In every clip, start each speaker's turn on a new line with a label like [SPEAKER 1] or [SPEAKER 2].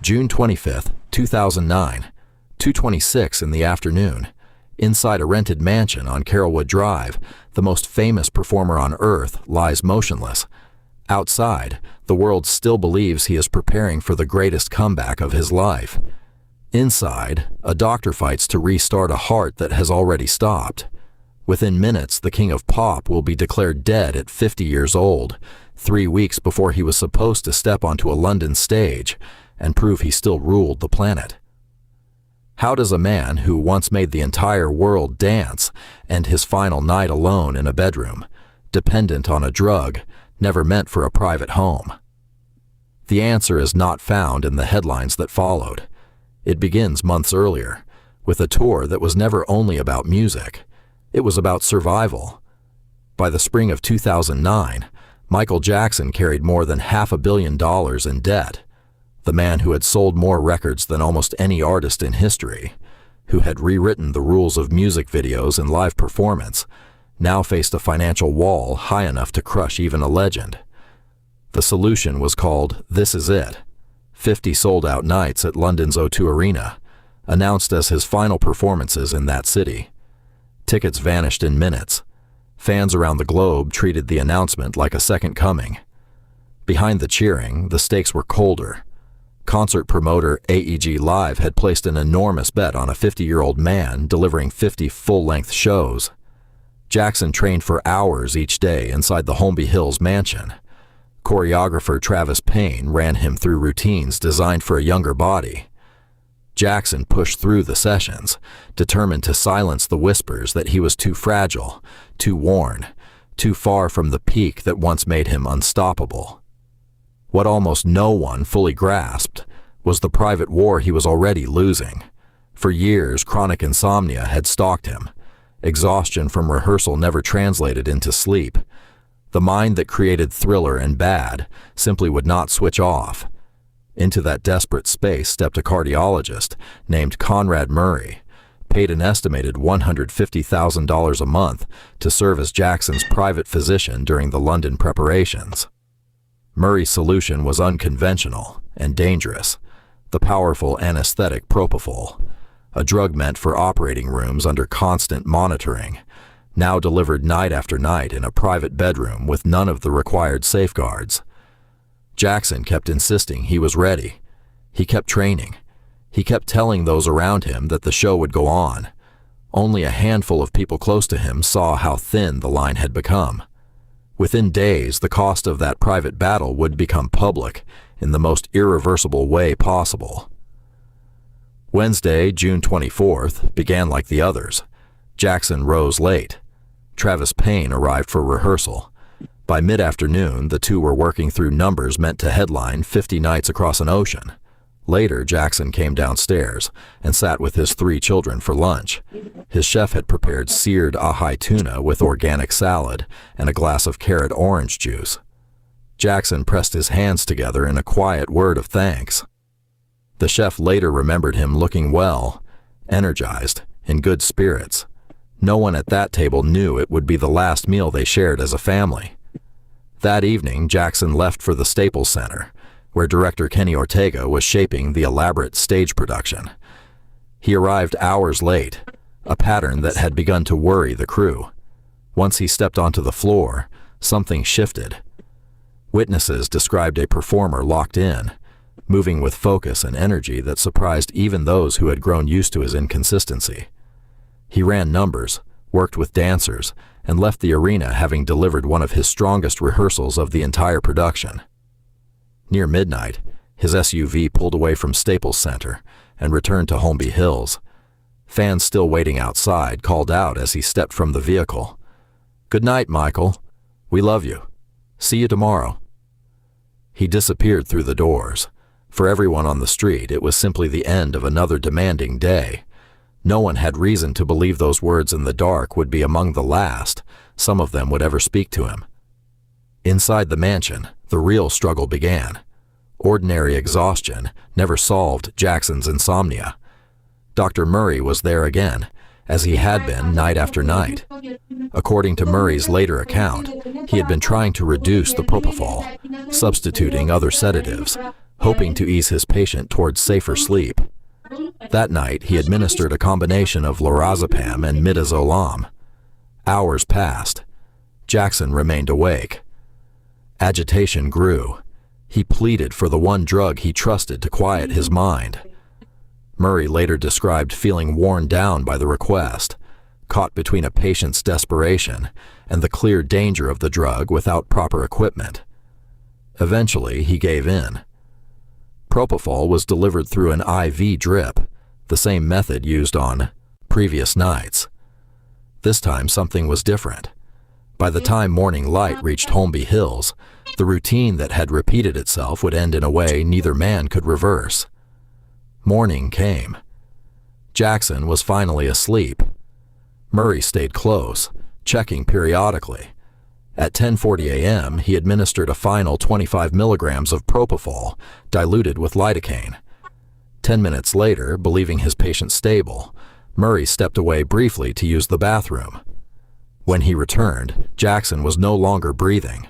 [SPEAKER 1] June 25th, 2009, 2:26 in the afternoon. Inside a rented mansion on Carrollwood Drive, the most famous performer on earth lies motionless. Outside, the world still believes he is preparing for the greatest comeback of his life. Inside, a doctor fights to restart a heart that has already stopped. Within minutes, the king of pop will be declared dead at 50 years old, 3 weeks before he was supposed to step onto a London stage and prove he still ruled the planet. How does a man who once made the entire world dance end his final night alone in a bedroom, dependent on a drug never meant for a private home? The answer is not found in the headlines that followed. It begins months earlier, with a tour that was never only about music. It was about survival. By the spring of 2009, Michael Jackson carried more than $500 million in debt. The man who had sold more records than almost any artist in history, who had rewritten the rules of music videos and live performance, now faced a financial wall high enough to crush even a legend. The solution was called This Is It. 50 sold-out nights at London's O2 Arena, announced as his final performances in that city. Tickets vanished in minutes. Fans around the globe treated the announcement like a second coming. Behind the cheering, the stakes were colder. Concert promoter AEG Live had placed an enormous bet on a 50-year-old man delivering 50 full-length shows. Jackson trained for hours each day inside the Holmby Hills mansion. Choreographer Travis Payne ran him through routines designed for a younger body. Jackson pushed through the sessions, determined to silence the whispers that he was too fragile, too worn, too far from the peak that once made him unstoppable. What almost no one fully grasped was the private war he was already losing. For years, chronic insomnia had stalked him. Exhaustion from rehearsal never translated into sleep. The mind that created Thriller and Bad simply would not switch off. Into that desperate space stepped a cardiologist named Conrad Murray, paid an estimated $150,000 a month to serve as Jackson's private physician during the London preparations. Murray's solution was unconventional and dangerous: the powerful anesthetic propofol, a drug meant for operating rooms under constant monitoring, now delivered night after night in a private bedroom with none of the required safeguards. Jackson kept insisting he was ready. He kept training. He kept telling those around him that the show would go on. Only a handful of people close to him saw how thin the line had become. Within days, the cost of that private battle would become public in the most irreversible way possible. Wednesday, June 24th, began like the others. Jackson rose late. Travis Payne arrived for rehearsal. By mid-afternoon, the two were working through numbers meant to headline 50 nights across an ocean. Later, Jackson came downstairs and sat with his 3 children for lunch. His chef had prepared seared ahi tuna with organic salad and a glass of carrot orange juice. Jackson pressed his hands together in a quiet word of thanks. The chef later remembered him looking well, energized, in good spirits. No one at that table knew it would be the last meal they shared as a family. That evening, Jackson left for the Staples Center, where director Kenny Ortega was shaping the elaborate stage production. He arrived hours late, a pattern that had begun to worry the crew. Once he stepped onto the floor, something shifted. Witnesses described a performer locked in, moving with focus and energy that surprised even those who had grown used to his inconsistency. He ran numbers, worked with dancers, and left the arena having delivered one of his strongest rehearsals of the entire production. Near midnight, his SUV pulled away from Staples Center and returned to Holmby Hills. Fans still waiting outside called out as he stepped from the vehicle, "Good night, Michael. We love you. See you tomorrow." He disappeared through the doors. For everyone on the street, it was simply the end of another demanding day. No one had reason to believe those words in the dark would be among the last some of them would ever speak to him. Inside the mansion, the real struggle began. Ordinary exhaustion never solved Jackson's insomnia. Dr. Murray was there again, as he had been night after night. According to Murray's later account, he had been trying to reduce the propofol, substituting other sedatives, hoping to ease his patient towards safer sleep. That night, he administered a combination of lorazepam and midazolam. Hours passed. Jackson remained awake. Agitation grew. He pleaded for the one drug he trusted to quiet his mind. Murray later described feeling worn down by the request, caught between a patient's desperation and the clear danger of the drug without proper equipment. Eventually, he gave in. Propofol was delivered through an IV drip, the same method used on previous nights. This time, something was different. By the time morning light reached Holmby Hills, the routine that had repeated itself would end in a way neither man could reverse. Morning came. Jackson was finally asleep. Murray stayed close, checking periodically. At 10:40 a.m., he administered a final 25 milligrams of propofol, diluted with lidocaine. 10 minutes later, believing his patient stable, Murray stepped away briefly to use the bathroom. When he returned, Jackson was no longer breathing.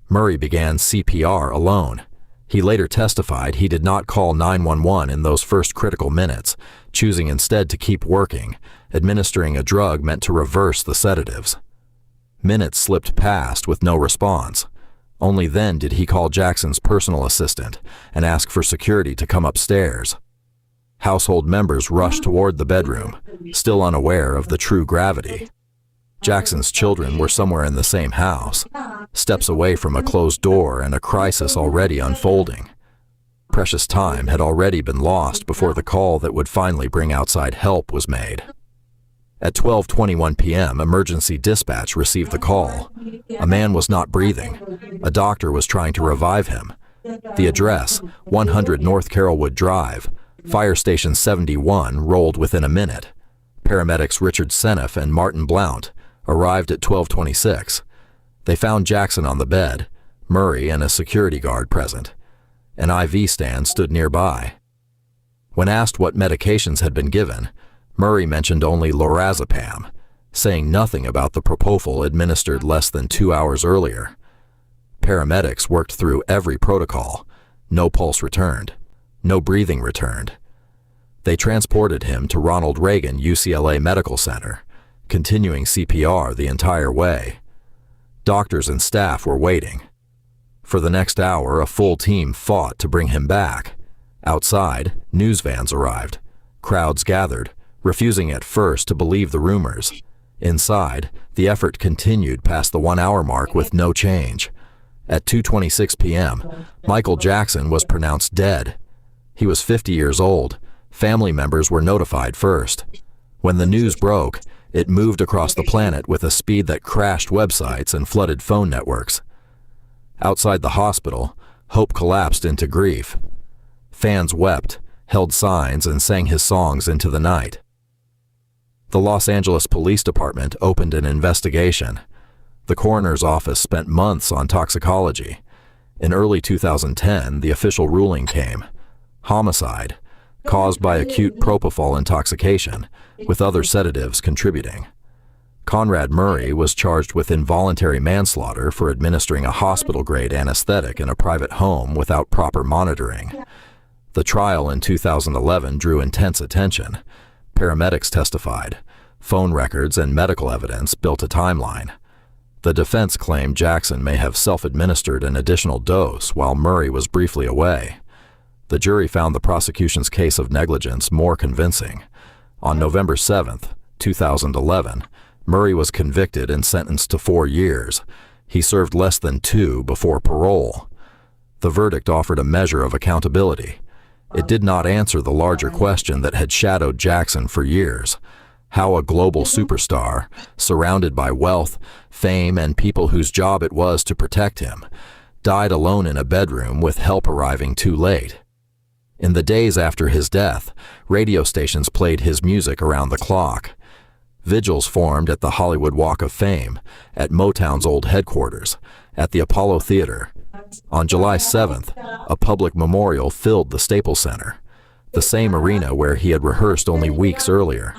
[SPEAKER 1] Murray began CPR alone. He later testified he did not call 911 in those first critical minutes, choosing instead to keep working, administering a drug meant to reverse the sedatives. Minutes slipped past with no response. Only then did he call Jackson's personal assistant and ask for security to come upstairs. Household members rushed toward the bedroom, still unaware of the true gravity. Jackson's children were somewhere in the same house, steps away from a closed door and a crisis already unfolding. Precious time had already been lost before the call that would finally bring outside help was made. At 12:21 p.m., emergency dispatch received the call. A man was not breathing. A doctor was trying to revive him. The address, 100 North Carrollwood Drive, Fire Station 71, rolled within a minute. Paramedics Richard Seneff and Martin Blount arrived at 12:26. They found Jackson on the bed, Murray and a security guard present. An IV stand stood nearby. When asked what medications had been given, Murray mentioned only lorazepam, saying nothing about the propofol administered less than 2 hours earlier. Paramedics worked through every protocol. No pulse returned. No breathing returned. They transported him to Ronald Reagan UCLA Medical Center, continuing CPR the entire way. Doctors and staff were waiting. For the next hour, a full team fought to bring him back. Outside, news vans arrived. Crowds gathered, refusing at first to believe the rumors. Inside, the effort continued past the 1 hour mark with no change. At 2:26 p.m., Michael Jackson was pronounced dead. He was 50 years old. Family members were notified first. When the news broke, it moved across the planet with a speed that crashed websites and flooded phone networks. Outside the hospital, hope collapsed into grief. Fans wept, held signs, and sang his songs into the night. The Los Angeles Police Department opened an investigation. The coroner's office spent months on toxicology. In early 2010, the official ruling came: homicide, caused by acute propofol intoxication, with other sedatives contributing. Conrad Murray was charged with involuntary manslaughter for administering a hospital-grade anesthetic in a private home without proper monitoring. The trial in 2011 drew intense attention. Paramedics testified. Phone records and medical evidence built a timeline. The defense claimed Jackson may have self-administered an additional dose while Murray was briefly away. The jury found the prosecution's case of negligence more convincing. On November 7, 2011, Murray was convicted and sentenced to 4 years. He served less than 2 before parole. The verdict offered a measure of accountability. It did not answer the larger question that had shadowed Jackson for years: how a global superstar, surrounded by wealth, fame, and people whose job it was to protect him, died alone in a bedroom with help arriving too late. In the days after his death, radio stations played his music around the clock. Vigils formed at the Hollywood Walk of Fame, at Motown's old headquarters, at the Apollo Theater. On July 7th, a public memorial filled the Staples Center, the same arena where he had rehearsed only weeks earlier.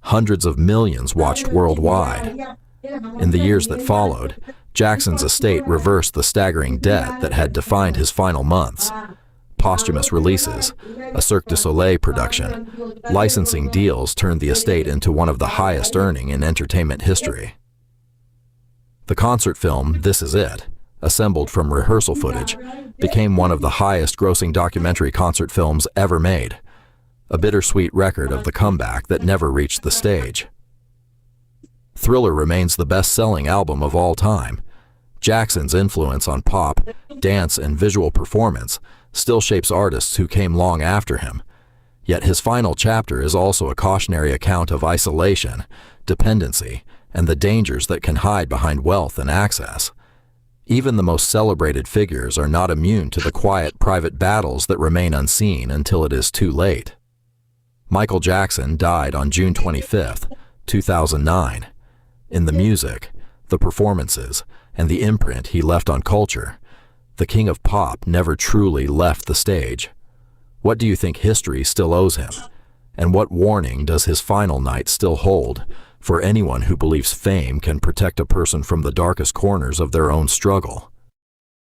[SPEAKER 1] Hundreds of millions watched worldwide. In the years that followed, Jackson's estate reversed the staggering debt that had defined his final months. posthumous releases, a Cirque du Soleil production. Licensing deals turned the estate into one of the highest earning in entertainment history. The concert film This Is It, assembled from rehearsal footage, became one of the highest-grossing documentary concert films ever made, a bittersweet record of the comeback that never reached the stage. Thriller remains the best-selling album of all time. Jackson's influence on pop, dance, and visual performance still shapes artists who came long after him. Yet his final chapter is also a cautionary account of isolation, dependency, and the dangers that can hide behind wealth and access. Even the most celebrated figures are not immune to the quiet, private battles that remain unseen until it is too late. Michael Jackson died on June 25, 2009. In the music, the performances, and the imprint he left on culture, the king of pop never truly left the stage. What do you think history still owes him? And what warning does his final night still hold for anyone who believes fame can protect a person from the darkest corners of their own struggle?